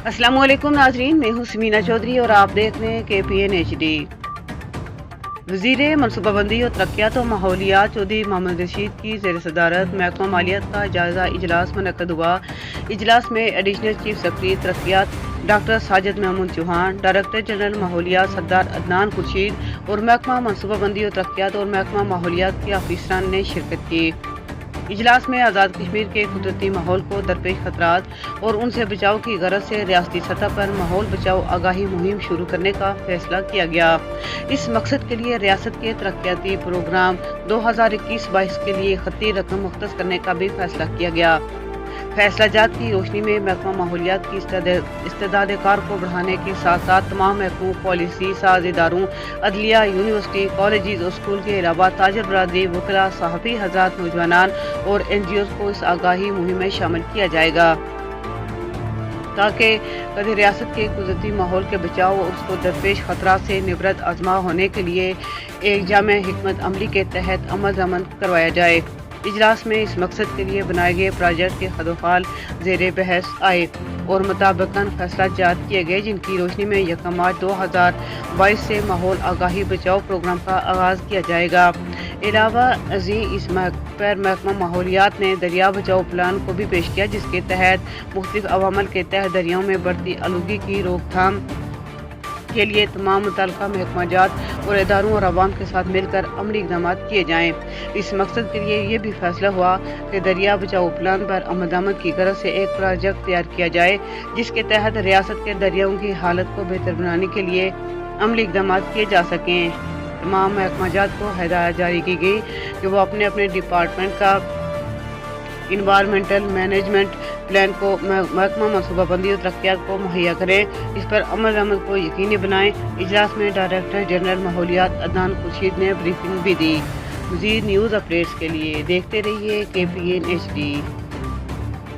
अस्सलाम वालेकुम नाजरीन, मैं हूँ समीना चौधरी और आप देख रहे हैं KPN HD। वज़ीर मनसूबाबंदी और तरक्यात और माहौलियात चौधरी मोहम्मद रशीद की ज़ेर सदारत महकमा मालियात का जायज़ा इजलास मुनक़्क़द हुआ। इजलास में एडिशनल चीफ सेक्रेटरी तरक्यात doctor Sajid Mahmood Chauhan, director general माहौलियात सरदार अदनान खुर्शीद और महकमा मनसूबाबंदी और तरक्यात और महकमा माहौलियात के अफसरान ने शिरकत की। इजलास में आज़ाद कश्मीर के कुदरती माहौल को दरपेश खतरात और उनसे बचाव की गरज से रियासती सतह पर माहौल बचाओ आगाही मुहिम शुरू करने का फैसला किया गया। इस मकसद के लिए रियासत के तरक्याती प्रोग्राम 2021-22 के लिए खत्ती रकम मुख्तस करने का भी फैसला किया गया। फैसला जात की रोशनी में महकमा माहौलियात की इस्तेदाद कार को बढ़ाने के साथ साथ तमाम महकमों, पॉलिसी साज इदारों, अदलिया, यूनिवर्सिटी, कॉलेज और स्कूल के अलावा ताजर बरादरी, वकला, सहाफ़ी हज़रात, नौजवान और NGOs को इस आगाही मुहिम में शामिल किया जाएगा ताकि कभी रियासत के कुदरती माहौल के बचाव और उसको दरपेश खतरात से निबरत आजमा होने के लिए एक जामे हिकमत अमली के तहत अमल दमन करवाया जाए। इजलास में इस मकसद के लिए बनाए गए प्रोजेक्ट के खदोखाल ज़ेरे बहस आए और मुताबिकन फैसला जात किए गए, जिनकी रोशनी में 1 मार्च 2022 से माहौल आगाही बचाओ प्रोग्राम का आगाज़ किया जाएगा। अलावा इस पर महकमा माहौलियात ने दरिया बचाओ प्लान को भी पेश किया, जिसके तहत मुख्तलिफ अवामल के तहत दरियाओं में बढ़ती आलूगी की रोकथाम के लिए तमाम मुतल्लिका महकमाजात और इदारों और अवाम के साथ मिलकर अमली इक़दाम किए जाएँ। इस मकसद के लिए ये भी फैसला हुआ कि दरिया बचाओ प्लान पर अमल दरामद की गरज से एक प्रोजेक्ट तैयार किया जाए, जिसके तहत रियासत के दरियाओं की हालत को बेहतर बनाने के लिए अमली इक़दाम किए जा सकें। तमाम महकमाजात को हिदायत जारी की गई कि वो अपने अपने डिपार्टमेंट का इन्वायरमेंटल मैनेजमेंट प्लान को महकमा मनसूबाबंदी और तरक्यात को मुहैया करें, इस पर अमल दरामद को यकीनी बनाएं। इजलास में डायरेक्टर जनरल माहौलियात अदनान खुर्शीद ने ब्रीफिंग भी दी। मज़ीद न्यूज़ अपडेट्स के लिए देखते रहिए KPN HD।